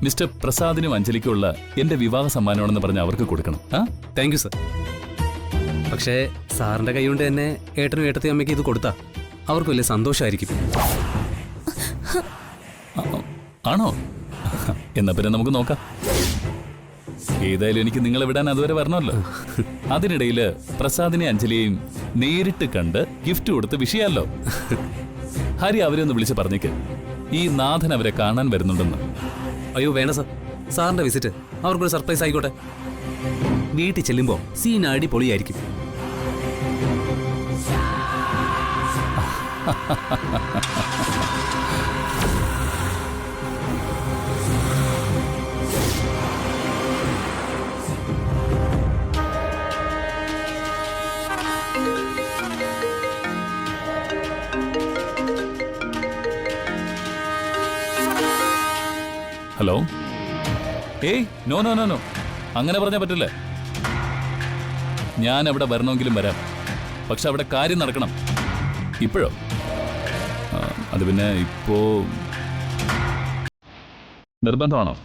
Mister പ്രസാദിനും അഞ്ജലിക്കുള്ള എന്റെ വിവാഹ സമ്മാനമാണെന്ന് പറഞ്ഞ് അവർക്ക് കൊടുക്കണം. Thank you sir. പക്ഷേ സാറിന്റെ കൈ കൊണ്ട് തന്നെ ഏട്ടനും ഏട്ടത്തെയും അമ്മയ്ക്ക് ഇത് കൊടുത്താ അവർക്ക് വലിയ സന്തോഷമായിരിക്കും. ആണോ? എന്നാ പിന്നെ നമുക്ക് നോക്കാം. ഏതായാലും എനിക്ക് നിങ്ങളെ വിടാൻ അതുവരെ വരണമല്ലോ. അതിനിടയിൽ പ്രസാദിനെ അഞ്ജലിയെയും നേരിട്ട് കണ്ട് ഗിഫ്റ്റ് കൊടുത്ത് വിഷയമല്ലോ. ഹരി അവരെ ഒന്ന് വിളിച്ച് പറഞ്ഞേക്ക്, ഈ നാഥൻ അവരെ കാണാൻ വരുന്നുണ്ടെന്ന്. അയ്യോ വേണ്ട സർ, സാറിന്റെ വിസിറ്റ് അവർക്കൊരു സർപ്രൈസ് ആയിക്കോട്ടെ. വീട്ടിൽ ചെല്ലുമ്പോ സീൻ അടിപൊളിയായിരിക്കും. ഹലോ. ഏയ് നോ നോ നോ നോ, അങ്ങനെ പറഞ്ഞാൽ പറ്റില്ല. ഞാൻ അവിടെ വരണമെങ്കിലും വരാം, പക്ഷെ അവിടെ കാര്യം നടക്കണം. ഇപ്പോഴോ? അത് പിന്നെ ഇപ്പോ നിർബന്ധമാണോ?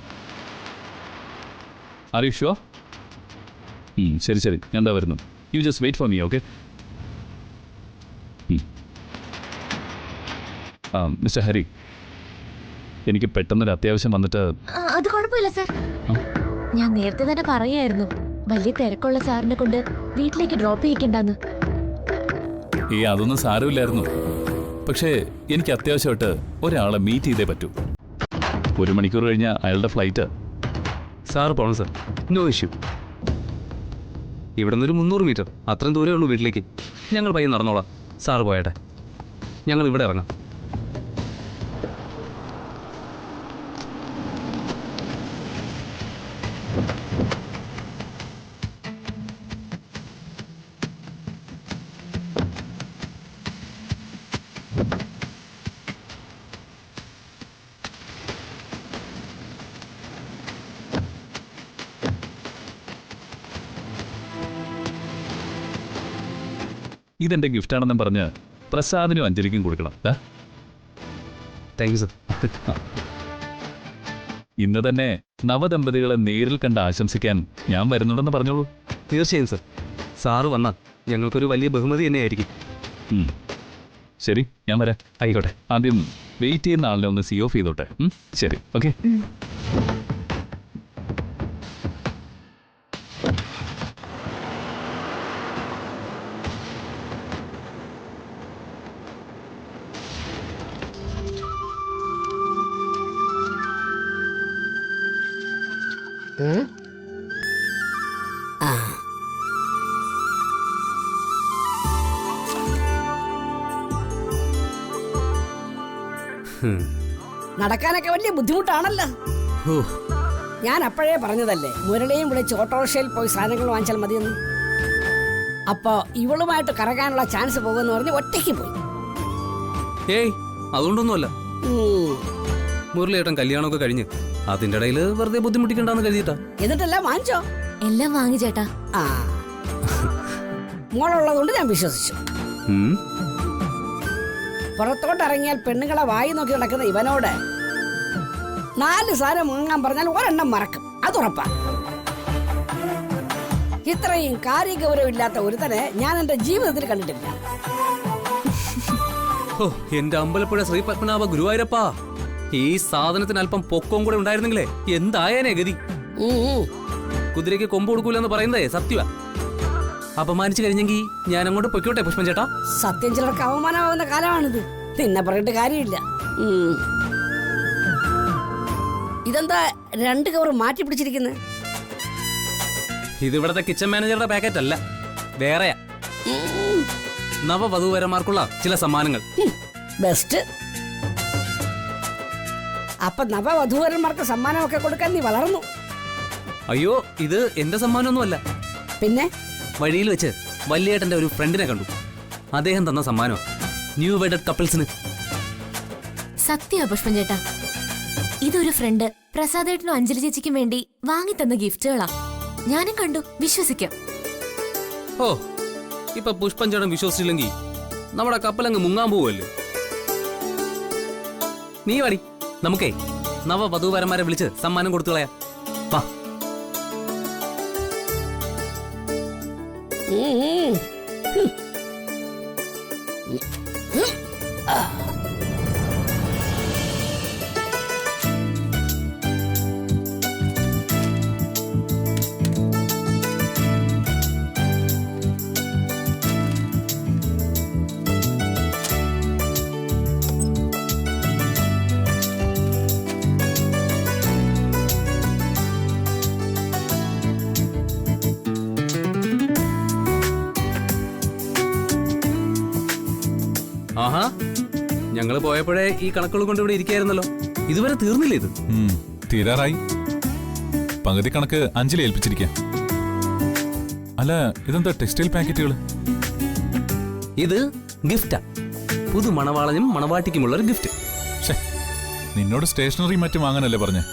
Are you sure? ശരി ശരി, ഞാൻ എന്താ വരുന്നു. You just wait for me, okay? Mister Hari, എനിക്ക് പെട്ടെന്നൊരു അത്യാവശ്യം വന്നിട്ട്. അത് കുഴപ്പമില്ല സാർ, ഞാൻ നേരത്തെ തന്നെ പറയായിരുന്നു വലിയ തിരക്കുള്ള സാറിനെ കൊണ്ട് വീട്ടിലേക്ക് ഡ്രോപ്പ് ചെയ്യിക്കണ്ടെന്ന്. അതൊന്നും സാരമില്ലായിരുന്നു. പക്ഷേ എനിക്ക് അത്യാവശ്യമായിട്ട് ഒരാളെ മീറ്റ് ചെയ്തേ പറ്റൂ. 1 മണിക്കൂർ കഴിഞ്ഞാൽ അയാളുടെ ഫ്ലൈറ്റ്. സാറ് പോണം സർ, നോ ഇഷ്യൂ. ഇവിടെ നിന്നൊരു 300 മീറ്റർ അത്രയും ദൂരമേ ഉള്ളൂ വീട്ടിലേക്ക്. ഞങ്ങൾ പയ്യെ നടന്നോളാം. സാറ് പോയട്ടെ, ഞങ്ങൾ ഇവിടെ ഇറങ്ങാം. ഇതെന്റെ ഗിഫ്റ്റാണെന്നും പറഞ്ഞ് പ്രസാദിനും അഞ്ജലിക്കും കൊടുക്കണം. Thank you sir. ഇന്ന് തന്നെ നവദമ്പതികളെ നേരിൽ കണ്ട് ആശംസിക്കാൻ ഞാൻ വരുന്നുണ്ടെന്ന് പറഞ്ഞോളൂ. തീർച്ചയായും സർ, സാറ് വന്നാൽ ഞങ്ങൾക്കൊരു വലിയ ബഹുമതി തന്നെയായിരിക്കും. ശരി, ഞാൻ വരാം. ആയിക്കോട്ടെ. ആദ്യം വെയിറ്റ് ചെയ്യുന്ന ആളിനെ ഒന്ന് സി ഓഫ് ചെയ്തോട്ടെ. ശരി, ഓക്കെ. നടക്കാനൊക്കെ വലിയ ബുദ്ധിമുട്ടാണല്ലോ. ഞാൻ അപ്പോഴേ പറഞ്ഞതല്ലേ മുരളിയും വിളിച്ച് ഓട്ടോറിക്ഷയിൽ പോയി സാധനങ്ങൾ വാങ്ങിച്ചാൽ മതിയെന്ന്. അപ്പോ ഇവളുമായിട്ട് കറങ്ങാനുള്ള ചാൻസ് പോകുമെന്ന് പറഞ്ഞ് ഒറ്റയ്ക്ക് പോയി. ഏയ് അതുകൊണ്ടൊന്നുമല്ല, മുരളിയേട്ടൻ കല്യാണമൊക്കെ കഴിഞ്ഞ് അതിന്റെ ഇടയിൽ വെറുതെ ബുദ്ധിമുട്ടിക്കണ്ടെന്ന് കരുതിയിട്ടാ. എന്നിട്ടെല്ലാം വാങ്ങിച്ചോ? എല്ലാം വാങ്ങി ചേട്ടാ. മോളുള്ളതുകൊണ്ട് ഞാൻ വിശ്വസിച്ചു. പുറത്തോട്ടിറങ്ങിയാൽ പെണ്ണുങ്ങളെ വായി നോക്കി നടക്കുന്ന ഇവനോട് 4 സാധനം വാങ്ങാൻ പറഞ്ഞാൽ ഒരെണ്ണം മറക്കും, അതുറപ്പാ. ഇത്രയും കാര്യഗൗരവമില്ലാത്ത ഒരുത്തനെ ഞാൻ എന്റെ ജീവിതത്തിൽ കണ്ടിട്ടില്ല. എന്റെ അമ്പലപ്പുഴ ശ്രീ പത്മനാഭ ഗുരുവായൂരപ്പാ, ഈ സാധനത്തിന് അല്പം പൊക്കവും കൂടെ ഉണ്ടായിരുന്നെങ്കിലേ എന്തായനെ ഗതി. കുതിരയ്ക്ക് കൊമ്പ് കൊടുക്കൂലെന്ന് പറയുന്നതേ സത്യവാ. അപമാനിച്ചു കഴിഞ്ഞെങ്കിൽ ഞാൻ അങ്ങോട്ട് പൊയ്ക്കോട്ടെ പുഷ്പൻ ചേട്ടാ. സത്യം ചിലർക്ക് അവമാനമാവുന്ന കാലമാണിത്, നിന്നെ പറഞ്ഞിട്ട് കാര്യമില്ല. ഇതെന്താ 2 കവർ മാറ്റി പിടിച്ചിരിക്കുന്നത്? ഇതിവിടത്തെ കിച്ചൺ മാനേജറുടെ പാക്കറ്റ് അല്ല, വേറെയാ. നവവധൂവരന്മാർക്കുള്ള ചില സമ്മാനങ്ങൾ. ബെസ്റ്റ്. അപ്പൊ നവവധൂവരന്മാർക്ക് സമ്മാനമൊക്കെ കൊടുക്കാൻ നീ വളർന്നു. അയ്യോ, ഇത് എന്റെ സമ്മാനമൊന്നുമല്ല. പിന്നെ വഴിയിൽ വെച്ച് വല്യേട്ടന്റെ ഒരു ഫ്രണ്ടിനെ കണ്ടു, അദ്ദേഹം തന്ന സമ്മാനം ന്യൂ വെഡഡ് കപ്പിൾസിന്. സത്യ പുഷ്പൻ ചേട്ടാ, ഇതൊരു ഫ്രണ്ട് പ്രസാദേട്ടനും അഞ്ജലി ചേച്ചിക്കും വേണ്ടി വാങ്ങി തന്ന ഗിഫ്റ്റുകളാ. ഞാനും കണ്ടു, വിശ്വസിക്കാം. ഓ, ഇപ്പൊ പുഷ്പൻ ചേട്ടൻ വിശ്വസിച്ചില്ലെങ്കിൽ നമ്മുടെ കപ്പലങ്ങ് മുങ്ങാൻ പോവല്ലേ. നീ വടി, നമുക്കേ നവവധൂവരന്മാരെ വിളിച്ച് സമ്മാനം കൊടുത്തു കളയാം. വാ. ആഹാ, ഞങ്ങള് പോയപ്പോഴേ ഈ കണക്കുകൾ കൊണ്ട് ഇവിടെ ഇരിക്കായിരുന്നല്ലോ. ഇതുവരെ തീർന്നില്ല ഇത്? തീരാറായി. പകുതി കണക്ക് അഞ്ജലി ഏൽപ്പിച്ചിരിക്കാം. അല്ല, ഇതെന്താ ടെക്സ്റ്റൈൽ പാക്കറ്റുകൾ? ഇത് ഗിഫ്റ്റാ. പുതു മണവാളനും മണവാട്ടിക്കുമുള്ള ഒരു ഗിഫ്റ്റ്. നിന്നോട് സ്റ്റേഷനറി മറ്റും വാങ്ങാനല്ലേ പറഞ്ഞേ?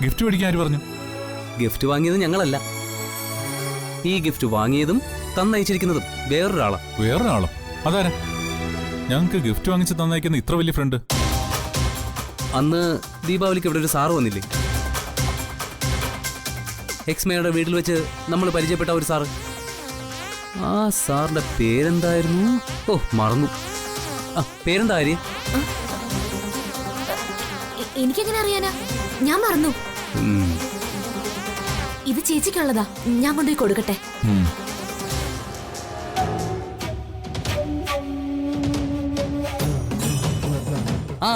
ഗിഫ്റ്റ് മേടിക്കാൻ ആര് പറഞ്ഞു? ഗിഫ്റ്റ് വാങ്ങിയത് ഞങ്ങളല്ല. ഈ ഗിഫ്റ്റ് വാങ്ങിയതും തന്നയച്ചിരിക്കുന്നതും വേറൊരാളാ. വേറൊരാളോ? അതാരാ? ഞങ്ങൾക്ക് ഗിഫ്റ്റ് വാങ്ങിച്ച് തന്നയക്കുന്ന ഇത്ര വലിയ ഫ്രണ്ട്. അന്ന് ദീപാവലിക്ക് ഇവിടെ ഒരു സാറ് വന്നില്ലേ? എക്സ്മേയുടെ വീട്ടിൽ വെച്ച് നമ്മൾ പരിചയപ്പെട്ട ഒരു സാറ്. ആ സാറിന്റെ പേരെന്തായിരുന്നു? ഓ, മറന്നു. ആ, പേരെന്താ ആര്യ? എനിക്കെങ്ങനെ അറിയാനാ? ഞാൻ മറന്നു. ഇത് ചേച്ചിക്കുള്ളതാ, ഞാൻ കൊണ്ടുപോയി കൊടുക്കട്ടെ. ആ,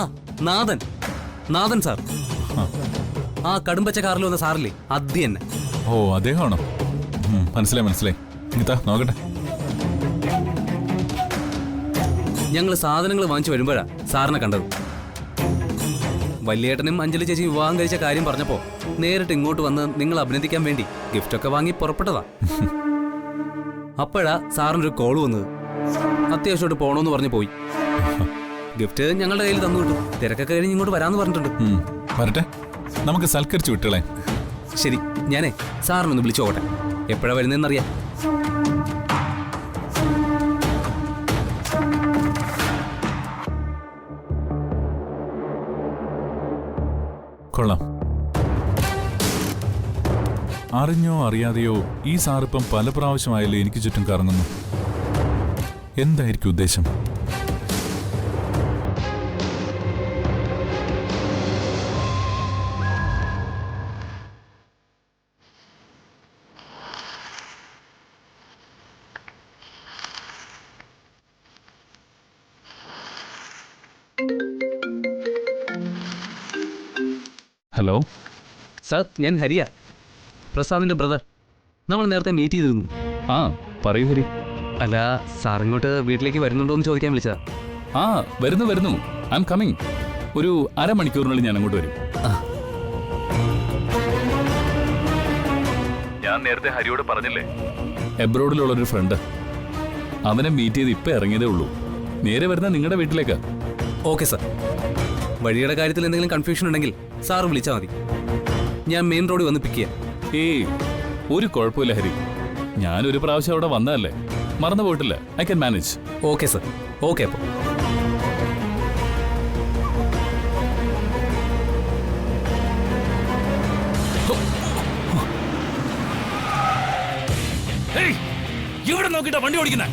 നാഥൻ. നാഥൻ സാർ. ആ കടുംപച്ച കാറിൽ വന്ന സാറില്ലേ, അത് തന്നെ. ഓ, അദ്ദേഹമാണോ? മനസ്സിലായി മനസ്സിലായി. ഇതാ നോക്കട്ടെ. ഞങ്ങൾ സാധനങ്ങൾ വാങ്ങിച്ചു വരുമ്പോഴാ സാറിനെ കണ്ടത്. വല്യേട്ടനും അഞ്ജലി ചേച്ചി വിവാഹം കഴിച്ച കാര്യം പറഞ്ഞപ്പോ നേരിട്ട് ഇങ്ങോട്ട് വന്ന് നിങ്ങൾ അഭിനന്ദിക്കാൻ വേണ്ടി ഗിഫ്റ്റൊക്കെ വാങ്ങി പുറപ്പെട്ടതാ. അപ്പോഴാ സാറിനൊരു കോൾ വന്നത്. അത്യാവശ്യമായിട്ട് പോണോന്ന് പറഞ്ഞു പോയി. ഗിഫ്റ്റ് ഞങ്ങളുടെ കയ്യിൽ തന്നു വിട്ടു. തിരക്കൊക്കെ കഴിഞ്ഞ് ഇങ്ങോട്ട് വരാന്ന് പറഞ്ഞിട്ടുണ്ട്. വരട്ടെ, നമുക്ക് സൽക്കരിച്ചു വിട്ടളെ. ശരി, ഞാനേ സാറിനൊന്ന് വിളിച്ചു നോക്കട്ടെ. എപ്പോഴാ വരുന്നതെന്നറിയാം. കൊള്ളാം. അറിഞ്ഞോ അറിയാതെയോ ഈ സാറിപ്പം പല പ്രാവശ്യമായല്ലോ എനിക്ക് ചുറ്റും കറങ്ങുന്നു. എന്തായിരിക്കും ഉദ്ദേശം? ഹലോ സാർ, ഞാൻ ഹരിയ, പ്രസാദിന്റെ ബ്രദർ. നമ്മൾ നേരത്തെ മീറ്റ് ചെയ്തിരുന്നു. ആ, പറയൂ ഹരി. അല്ല, സാർ ഇങ്ങോട്ട് വീട്ടിലേക്ക് വരുന്നുണ്ടോ എന്ന് ചോദിക്കാൻ വിളിച്ചതാ. ആ, വരുന്നു. I am coming. ഒരു അരമണിക്കൂറിനുള്ളിൽ ഞാൻ അങ്ങോട്ട് വരും. ഞാൻ നേരത്തെ ഹരിയോട് പറഞ്ഞില്ലേ, എബ്രോഡിലുള്ളൊരു ഫ്രണ്ട്. അവനെ മീറ്റ് ചെയ്ത് ഇപ്പം ഇറങ്ങിയതേ ഉള്ളൂ. നേരെ വരുന്ന നിങ്ങളുടെ വീട്ടിലേക്ക്. Okay sir. വഴിയുടെ കാര്യത്തിൽ എന്തെങ്കിലും കൺഫ്യൂഷൻ ഉണ്ടെങ്കിൽ സാറ് വിളിച്ചാൽ മതി. ഞാൻ മെയിൻ റോഡിൽ വന്ന് പിക്ക് ചെയ്യാം. ഏയ്, ഒരു കുഴപ്പമില്ല ഹരി. ഞാനൊരു പ്രാവശ്യം അവിടെ വന്നതല്ലേ, മറന്നു പോയിട്ടില്ല. I can manage. Okay sir. Okay. അപ്പോൾ ഇവിടെ നോക്കിട്ടാ വണ്ടി ഓടിക്കുന്ന.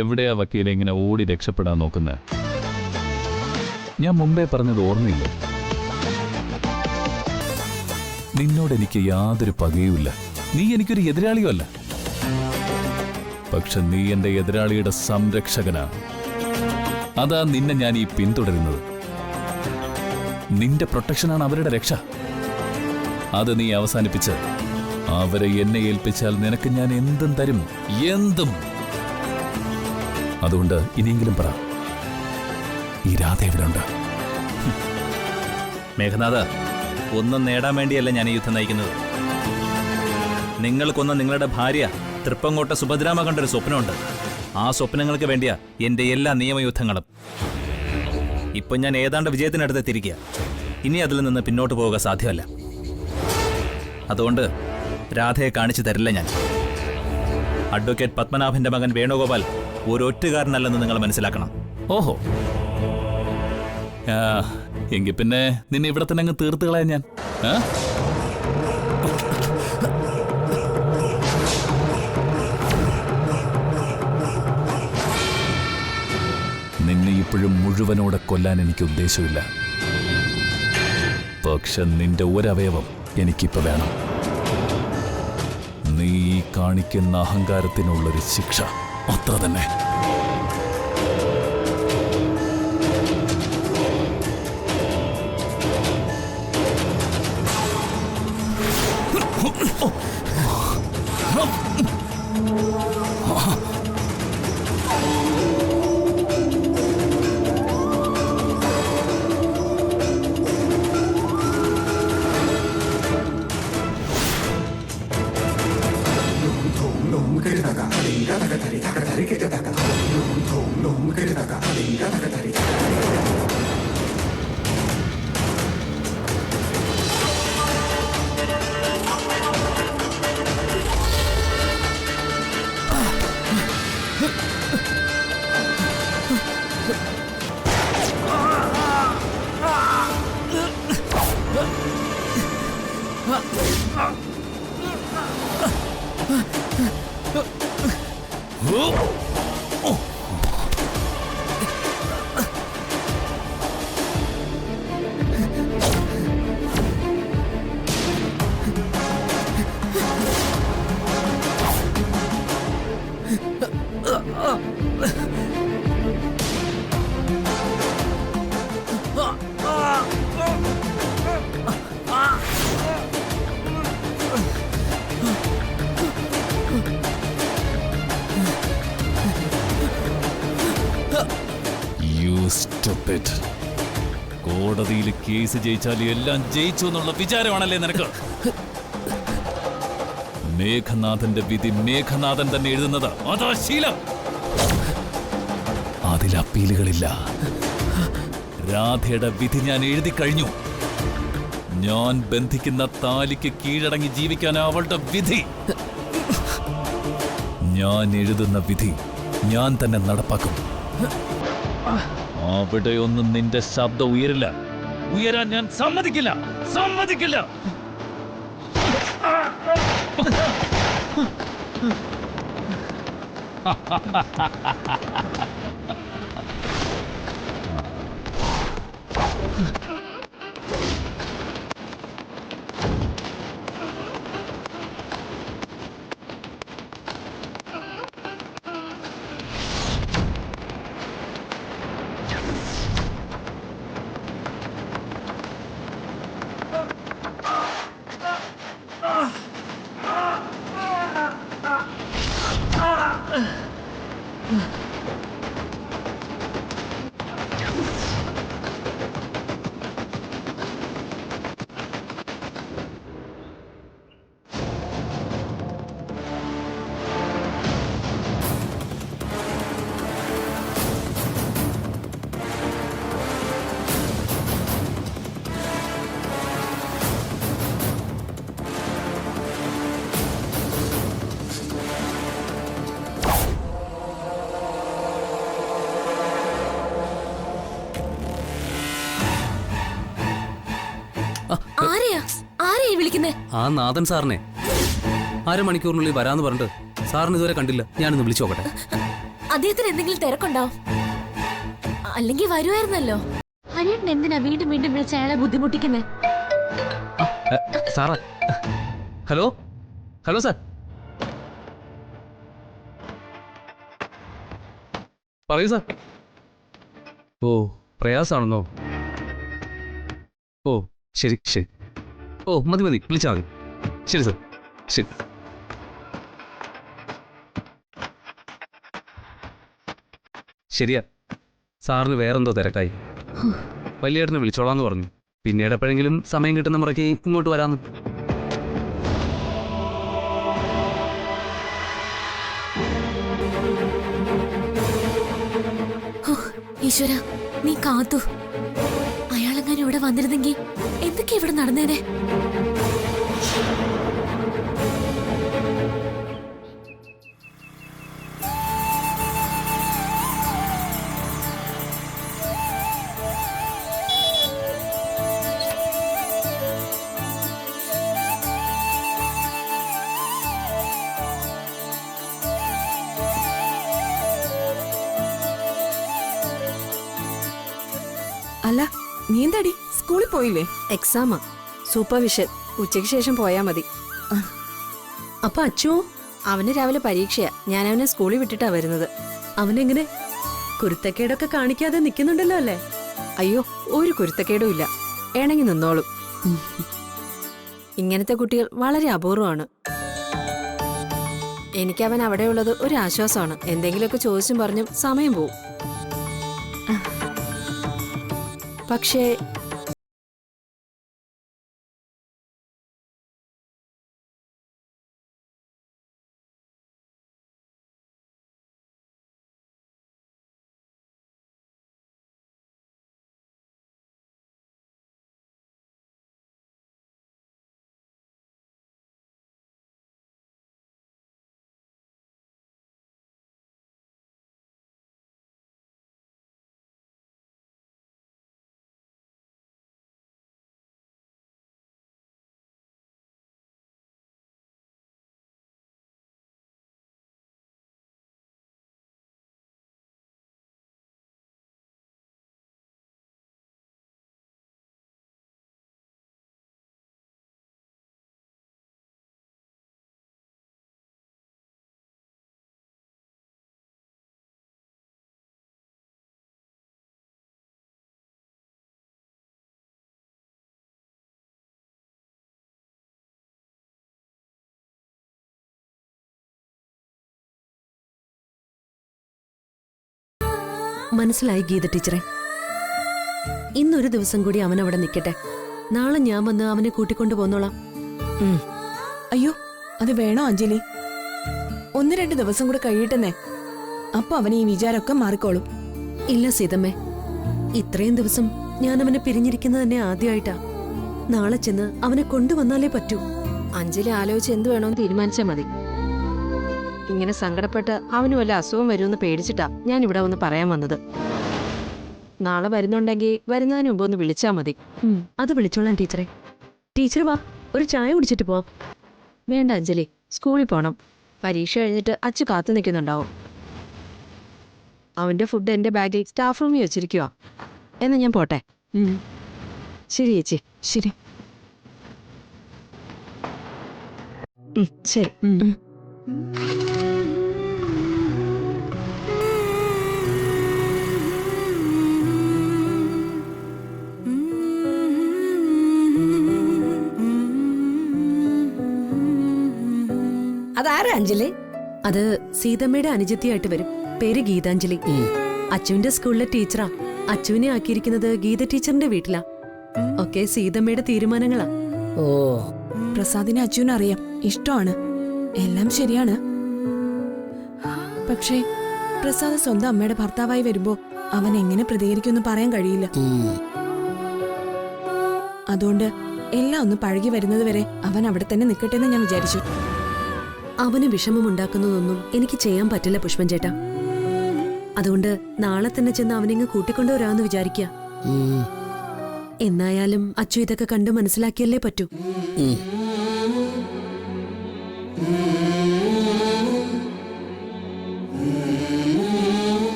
എവിടെയാ വക്കീലെ ഇങ്ങനെ ഓടി രക്ഷപ്പെടാൻ നോക്കുന്നത്? ഞാൻ മുമ്പേ പറഞ്ഞത് ഓർമ്മയില്ല. നിന്നോട് എനിക്ക് യാതൊരു പകയുമില്ല. നീ എനിക്കൊരു എതിരാളിയുമല്ല. പക്ഷെ നീ എന്റെ എതിരാളിയുടെ സംരക്ഷകനാ. അതാ നിന്നെ ഞാൻ ഈ പിന്തുടരുന്നത്. നിന്റെ പ്രൊട്ടക്ഷനാണ് അവരുടെ രക്ഷ. അത് നീ അവസാനിപ്പിച്ച് അവരെ എന്നെ ഏൽപ്പിച്ചാൽ നിനക്ക് ഞാൻ എന്തും തരും, എന്തും. അതുകൊണ്ട് ഇനിയെങ്കിലും പറ, ഈ രാധ എവിടെ ഉണ്ട്? മേഘനാഥ, ഒന്നും നേടാൻ വേണ്ടിയല്ല ഞാൻ ഈ യുദ്ധം നയിക്കുന്നത്. നിങ്ങൾ കൊന്ന നിങ്ങളുടെ ഭാര്യ തൃപ്പങ്കോട്ട സുഭദ്രാമ കണ്ടൊരു സ്വപ്നമുണ്ട്. ആ സ്വപ്നങ്ങൾക്ക് വേണ്ടിയാ എന്റെ എല്ലാ നിയമയുദ്ധങ്ങളും. ഇപ്പൊ ഞാൻ ഏതാണ്ട് വിജയത്തിനടുത്തെത്തിരിക്കുക. ഇനി അതിൽ നിന്ന് പിന്നോട്ട് പോവുക സാധ്യമല്ല. അതുകൊണ്ട് രാധയെ കാണിച്ചു തരില്ല ഞാൻ. അഡ്വക്കേറ്റ് പത്മനാഭന്റെ മകൻ വേണുഗോപാൽ ഒരൊറ്റുകാരനല്ലെന്ന് നിങ്ങൾ മനസ്സിലാക്കണം. ഓഹോ, എങ്കിൽ പിന്നെ നിന്നെ ഇവിടെ തന്നെ അങ്ങ് തീർത്ത് കളയാൻ ഞാൻ. നിന്നെ ഇപ്പോഴും മുഴുവനോടെ കൊല്ലാൻ എനിക്ക് ഉദ്ദേശമില്ല. പക്ഷെ നിന്റെ ഒരവയവം എനിക്കിപ്പോ വേണം. നീ ഈ കാണിക്കുന്ന അഹങ്കാരത്തിനുള്ളൊരു ശിക്ഷ, അത്ര തന്നെ. കോടതിയിൽ കേസ് ജയിച്ചാൽ എല്ലാം ജയിച്ചു എന്നുള്ള വിചാരമാണല്ലേ നിനക്ക്? മേഘനാഥന്റെ വിധി മേഘനാഥൻ തന്നെ എഴുതുന്നത്, അതാ ശീലം. അതിൽ അപ്പീലുകളില്ല. രാധയുടെ വിധി ഞാൻ എഴുതി കഴിഞ്ഞു. ഞാൻ ബന്ധിക്കുന്ന താലിക്ക് കീഴടങ്ങി ജീവിക്കാൻ അവളുടെ വിധി. ഞാൻ എഴുതുന്ന വിധി ഞാൻ തന്നെ നടപ്പാക്കും. അവിടെയൊന്നും നിന്റെ ശബ്ദം ഉയരില്ല. ഉയരാൻ ഞാൻ സമ്മതിക്കില്ല, സമ്മതിക്കില്ല. ആരെയാ വിളിക്കുന്നേ? ആ നാഥൻ സാറിനെ. 1/2 മണിക്കൂറിനുള്ളിൽ വരാന്ന് പറഞ്ഞിട്ട് സാറിന് ഇതുവരെ കണ്ടില്ല. ഞാനൊന്ന് വിളിച്ചു നോക്കട്ടെ. അദ്ദേഹത്തിന് എന്തെങ്കിലും തിരക്കുണ്ടോ? അല്ലെങ്കിൽ വരുമായിരുന്നല്ലോ. അനിയൻ എന്തിനാ വീണ്ടും വീണ്ടും വിളിച്ച് അയാളെ ബുദ്ധിമുട്ടിക്കുന്നേ? സാറാ, ഹലോ ഹലോ സാർ, പറയൂ സാർ. ഓ, പ്രയാസാണെന്നോ? ഓ, ശരി ശരി. ഓ, മതി മതി, വിളിച്ചാൽ മതി. ശരി സാർ, ശരി. ശരിയാ, സാറിന് വേറെന്തോ തിരക്കായി. വലിയേട്ടനെ വിളിച്ചോളാന്ന് പറഞ്ഞു. പിന്നീട് എപ്പോഴെങ്കിലും സമയം കിട്ടുന്ന മുറയ്ക്ക് ഇങ്ങോട്ട് വരാമെന്ന്. ഈശ്വര, നീ കാത്തു. അയാളെങ്ങാനും ഇവിടെ വന്നിരുന്നെങ്കിൽ എന്തൊക്കെയാ ഇവിടെ നടന്നേനെ? അല്ല, നീ എന്താടി സ്കൂളിൽ പോയില്ലേ? എക്സാമാ, സൂപ്പർവിഷൻ. ഉച്ചയ്ക്ക് ശേഷം പോയാ മതി. അപ്പൊ അച്ഛോ? അവന് രാവിലെ പരീക്ഷയാ. ഞാൻ അവനെ സ്കൂളിൽ വിട്ടിട്ടാ വരുന്നത്. അവനെങ്ങനെ കുരുത്തക്കേടൊക്കെ കാണിക്കാതെ നിൽക്കുന്നുണ്ടല്ലോ അല്ലേ? അയ്യോ, ഒരു കുരുത്തക്കേടും ഇല്ല. ഇണങ്ങി നിന്നോളും. ഇങ്ങനത്തെ കുട്ടികൾ വളരെ അപൂർവമാണ്. എനിക്കവൻ അവിടെയുള്ളത് ഒരു ആശ്വാസമാണ്. എന്തെങ്കിലുമൊക്കെ ചോദിച്ചും പറഞ്ഞും സമയം പോവും. പക്ഷേ മനസ്സിലായി ഗീത ടീച്ചറെ. ഇന്നൊരു ദിവസം കൂടി അവൻ അവിടെ നിൽക്കട്ടെ. നാളെ ഞാൻ വന്ന് അവനെ കൂട്ടിക്കൊണ്ടു പോന്നോളാം. അയ്യോ, അത് വേണോ അഞ്ജലി? 1-2 ദിവസം കൂടെ കഴിയട്ടെന്നേ. അപ്പൊ അവന് ഈ വിചാരമൊക്കെ മാറിക്കോളും. ഇല്ല സീതമ്മേ, ഇത്രയും ദിവസം ഞാൻ അവനെ പിരിഞ്ഞിരിക്കുന്നത് തന്നെ ആദ്യമായിട്ടാ. നാളെ ചെന്ന് അവനെ കൊണ്ടുവന്നാലേ പറ്റൂ. അഞ്ജലി ആലോചിച്ച് എന്ത് വേണമെന്ന് തീരുമാനിച്ചാൽ മതി. ഇങ്ങനെ സങ്കടപ്പെട്ട് അവന് വല്ല അസുഖം വരുമെന്ന് പേടിച്ചിട്ടാ ഞാൻ ഇവിടെ ഒന്ന് പറയാൻ വന്നത്. നാളെ വരുന്നുണ്ടെങ്കിൽ വരുന്നതിന് മുമ്പ് ഒന്ന് വിളിച്ചാൽ മതി. അത് വിളിച്ചോളാം ടീച്ചറെ. ടീച്ചർ വാ, ഒരു ചായ കുടിച്ചിട്ട് പോവാം. വേണ്ട അഞ്ജലി, സ്കൂളിൽ പോണം. പരീക്ഷ കഴിഞ്ഞിട്ട് അച്ഛൻ കാത്തു നിൽക്കുന്നുണ്ടാവും. അവന്റെ ഫുഡ് എന്റെ ബാഗിൽ സ്റ്റാഫ് റൂമിൽ വെച്ചിരിക്കുക. എന്നാ ഞാൻ പോട്ടെ. ശരി ചേച്ചി. ശരി. ശരി. അതാരാ അഞ്ജലി? അത് സീതമ്മയുടെ അനുജത്തിയായിട്ട് വരും. പേര് ഗീതാഞ്ജലി. അച്ചുവിന്റെ സ്കൂളിലെ ടീച്ചറാ. അച്ചുവിനെ ആക്കിയിരിക്കുന്നത് ഗീത ടീച്ചറിന്റെ വീട്ടിലാ. ഒക്കെ സീതമ്മയുടെ തീരുമാനങ്ങളാ. ഓ, പ്രസാദിനെ അച്ഛനും അറിയാം, ഇഷ്ടമാണ്, എല്ലാം ശരിയാണ്. പക്ഷേ പ്രസാദ് സ്വന്തം അമ്മയുടെ ഭർത്താവായി വരുമ്പോ അവൻ എങ്ങനെ പ്രതികരിക്കുമെന്ന് പറയാൻ കഴിയില്ല. അതുകൊണ്ട് എല്ലാം ഒന്ന് പഴകി വരുന്നത് വരെ അവൻ അവിടെ തന്നെ നിൽക്കട്ടെ എന്ന് ഞാൻ വിചാരിച്ചു. അവന് വിഷമമുണ്ടാക്കുന്നതൊന്നും എനിക്ക് ചെയ്യാൻ പറ്റില്ല പുഷ്പൻ ചേട്ടാ. അതുകൊണ്ട് നാളെ തന്നെ ചെന്ന് അവനിങ്ങ് കൂട്ടിക്കൊണ്ടുവരാമെന്ന് വിചാരിക്കുക. എന്നായാലും അച്ചു ഇതൊക്കെ കണ്ട് മനസ്സിലാക്കിയല്ലേ പറ്റൂ.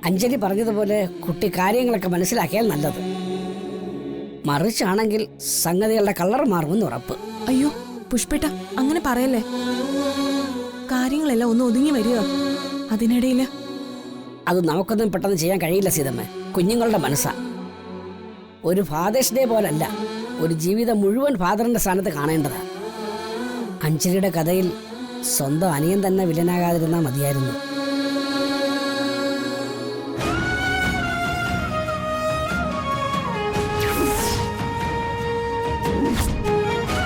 അഞ്ജലി പറഞ്ഞതുപോലെ കുട്ടി കാര്യങ്ങളൊക്കെ മനസ്സിലാക്കിയാൽ നല്ലത്. മറിച്ചാണെങ്കിൽ സംഗതികളുടെ കളർ മാറുമെന്ന് ഉറപ്പ്. അയ്യോ പുഷ്പേട്ട, അങ്ങനെ പറയല്ലേ. കാര്യങ്ങളെല്ലാം ഒന്ന് ഒതുങ്ങി വരിക. അതിനിടയില് അത് നമുക്കൊന്നും പെട്ടെന്ന് ചെയ്യാൻ കഴിയില്ല സീതമ്മ. കുഞ്ഞുങ്ങളുടെ മനസ്സാ. ഒരു ഫാദേഴ്സ് ഡേ പോലല്ല, ഒരു ജീവിതം മുഴുവൻ ഫാദറിന്റെ സ്ഥാനത്ത് കാണേണ്ടതാ. അഞ്ജലിയുടെ കഥയിൽ സ്വന്തം അനിയൻ തന്നെ വില്ലനാകാതിരുന്നാൽ മതിയായിരുന്നു.